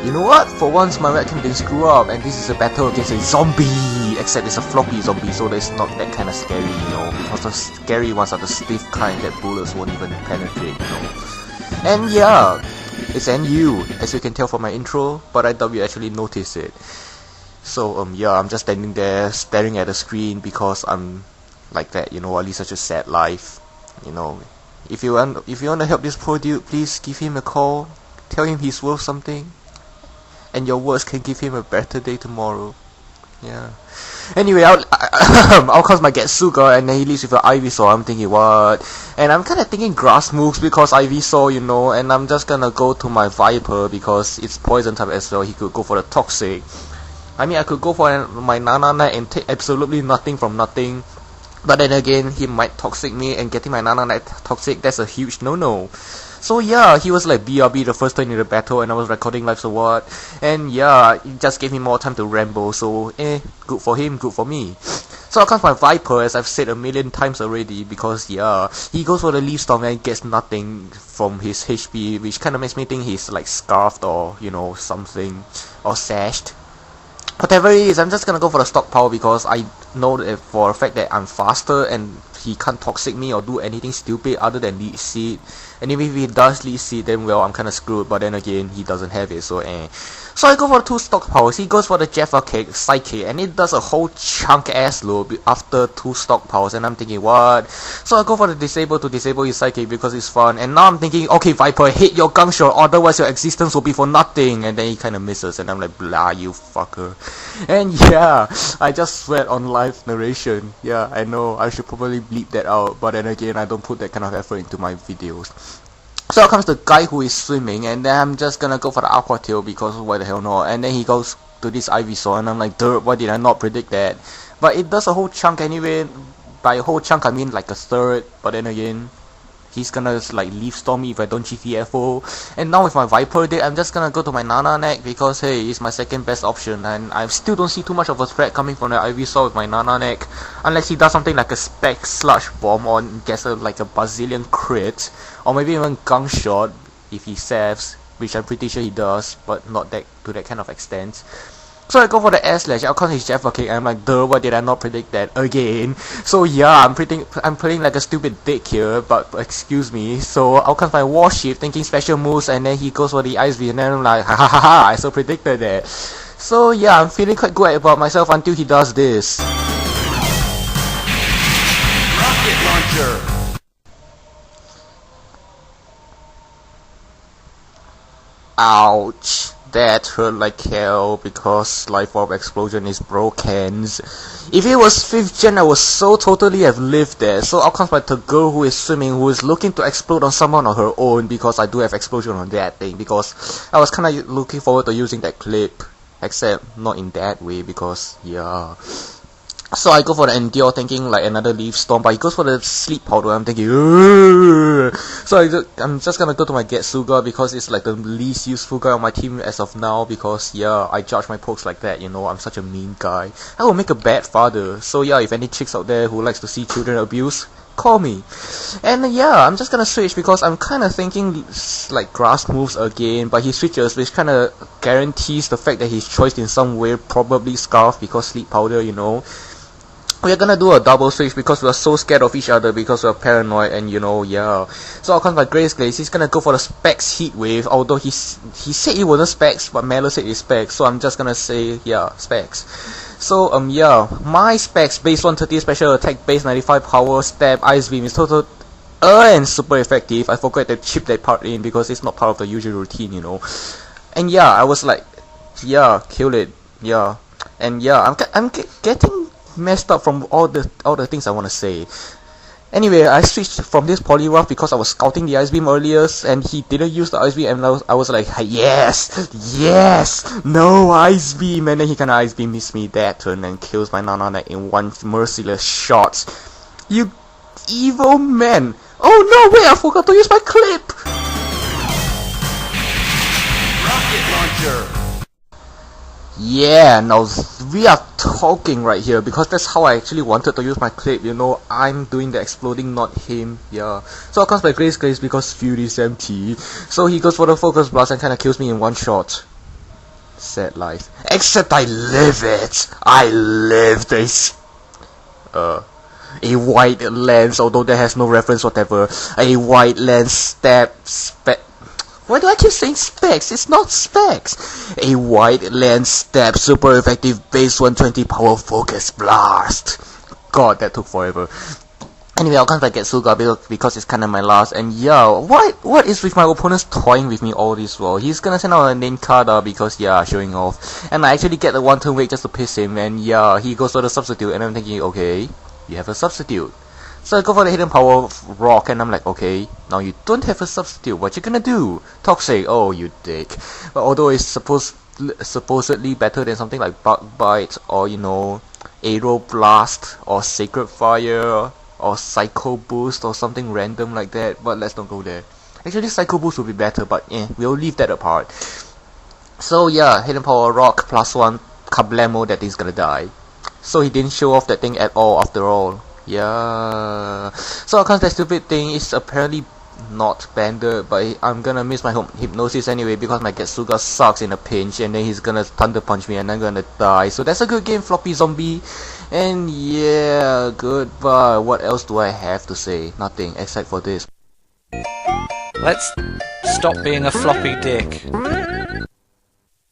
you know what? For once my webcam didn't screw up, and this is a battle against a zombie! Except it's a floppy zombie, so it's not that kind of scary, you know, because the scary ones are the stiff kind that bullets won't even penetrate, you know. And yeah, it's NU, as you can tell from my intro, but I doubt you actually notice it. So yeah, I'm just standing there staring at the screen because I'm like that, you know, I lead such a sad life, you know. If you want to help this poor dude, please give him a call, tell him he's worth something, and your words can give him a better day tomorrow. Yeah. Anyway, I'll cause my Getsuga, and then he leaves with an Ivysaur. I'm thinking, what? And I'm kind of thinking grass moves because Ivysaur, you know, and I'm just gonna go to my Viper because it's poison type as well. He could go for the Toxic. I mean, I could go for my Nana Knight and take absolutely nothing from nothing. But then again, he might Toxic me, and getting my Nana Knight Toxic, that's a huge no-no. So yeah, he was like BRB the first turn in the battle, and I was recording live, so what? And yeah, it just gave me more time to ramble, so good for him, good for me. So out comes my Viper, as I've said a million times already, because yeah, he goes for the Leaf Storm and gets nothing from his HP, which kind of makes me think he's like scarfed or, you know, something, or sashed. Whatever it is, I'm just gonna go for the stockpile because I know that for a fact that I'm faster and he can't Toxic me or do anything stupid other than Lead Seed. And even if he does Lead Seed, then well, I'm kinda screwed, but then again, he doesn't have it, so So I go for 2 stockpiles. He goes for the Jaffa Cake, Psychic, and it does a whole chunk ass load after 2 stockpiles, and I'm thinking, what? So I go for the Disable to disable his Psychic because it's fun, and now I'm thinking, okay Viper, hit your gunshot, otherwise your existence will be for nothing, and then he kinda misses, and I'm like, blah, you fucker. And yeah, I just sweat on live narration. Yeah, I know, I should probably bleep that out, but then again, I don't put that kind of effort into my videos. So out comes the guy who is swimming, and then I'm just gonna go for the Aqua Tail because why the hell not, and then he goes to this Ivysaur, and I'm like, dirt, why did I not predict that? But it does a whole chunk anyway. By a whole chunk I mean like a third, but then again, he's gonna like Leaf Storm me if I don't GTFO. And now with my Viper deck, I'm just gonna go to my Nana Neck because hey, it's my second best option, and I still don't see too much of a threat coming from the Ivysaur with my Nana Neck, unless he does something like a Spec Sludge Bomb or gets like a bazillion crit, or maybe even Gunshot if he saves, which I'm pretty sure he does, but not that to that kind of extent. So I go for the Air Slash, I'll call his Jaffa Cake, and I'm like, duh, why did I not predict that again? So yeah, I'm playing like a stupid dick here, but excuse me. So I'll come my Warship thinking special moves, and then he goes for the Ice Beam, and then I'm like, ha ha ha ha, I so predicted that. So yeah, I'm feeling quite good about myself until he does this. Rocket Launcher! Ouch. That hurt like hell because Life Orb Explosion is broken. If it was 5th gen, I would so totally have lived there. So out comes the girl who is swimming, who is looking to explode on someone on her own because I do have explosion on that thing, because I was kinda looking forward to using that clip, except not in that way because yeah. So I go for the Endure thinking like another Leaf Storm, but he goes for the Sleep Powder. I'm thinking, ugh. So I'm just gonna go to my Getsuga because it's like the least useful guy on my team as of now, because yeah, I judge my pokes like that, you know, I'm such a mean guy. I will make a bad father. So yeah, if any chicks out there who likes to see children abused, call me. And yeah, I'm just gonna switch because I'm kinda thinking like grass moves again, but he switches, which kinda guarantees the fact that he's choiced in some way, probably Scarf because Sleep Powder, you know. We're gonna do a double switch because we're so scared of each other because we're paranoid, and you know, yeah. So out comes my Grace Glaze, he's gonna go for the Specs Heat Wave, although he said it wasn't Specs, but Melo said it's Specs, so I'm just gonna say, yeah, Specs. So yeah, my Specs, base 130 special attack, base 95 power, stab, Ice Beam is total and super effective. I forgot to chip that part in because it's not part of the usual routine, you know. And yeah, I was like, yeah, kill it, yeah. And yeah, I'm getting messed up from all the things I want to say. Anyway, I switched from this Poliwrath because I was scouting the Ice Beam earlier, and he didn't use the Ice Beam, and I was like, yes, yes, no Ice Beam, and then he kinda Ice Beam missed me that turn and kills my Nana Neck in one merciless shot. You evil man! Oh no, wait, I forgot to use my clip! Rocket Launcher! Yeah, now we are talking right here because that's how I actually wanted to use my clip, you know. I'm doing the exploding, not him, yeah. So of course my Grace Glaze because Fury is empty. So he goes for the Focus Blast and kinda kills me in one shot. Sad life. Except I live it! I live this! A white lens, although that has no reference whatever. A white lens stab spec. Why do I keep saying specs? It's not specs! A white lens stab super effective base 120 power focus blast. God, that took forever. Anyway, I'll come back at Suga because it's kinda my last, and yeah, what is with my opponents toying with me all this while? He's gonna send out a name card because yeah, showing off. And I actually get the 1-turn wait just to piss him, and yeah, he goes for the substitute, and I'm thinking, okay, you have a substitute. So I go for the hidden power rock, and I'm like, okay, now you don't have a substitute, what you gonna do? Toxic, oh you dick. But although it's supposedly better than something like Bug Bite, or you know, Aero Blast, or Sacred Fire, or Psycho Boost, or something random like that, but let's not go there. Actually, Psycho Boost would be better, but we'll leave that apart. So yeah, hidden power rock +1 kablamo, that thing's gonna die. So he didn't show off that thing at all after all. Yeah. So because that stupid thing is apparently not banded, but I'm gonna miss my hypnosis anyway because my Getsuga sucks in a pinch, and then he's gonna thunder punch me and I'm gonna die. So that's a good game, FloppyZombii. And yeah, goodbye. What else do I have to say? Nothing except for this. Let's stop being a floppy dick.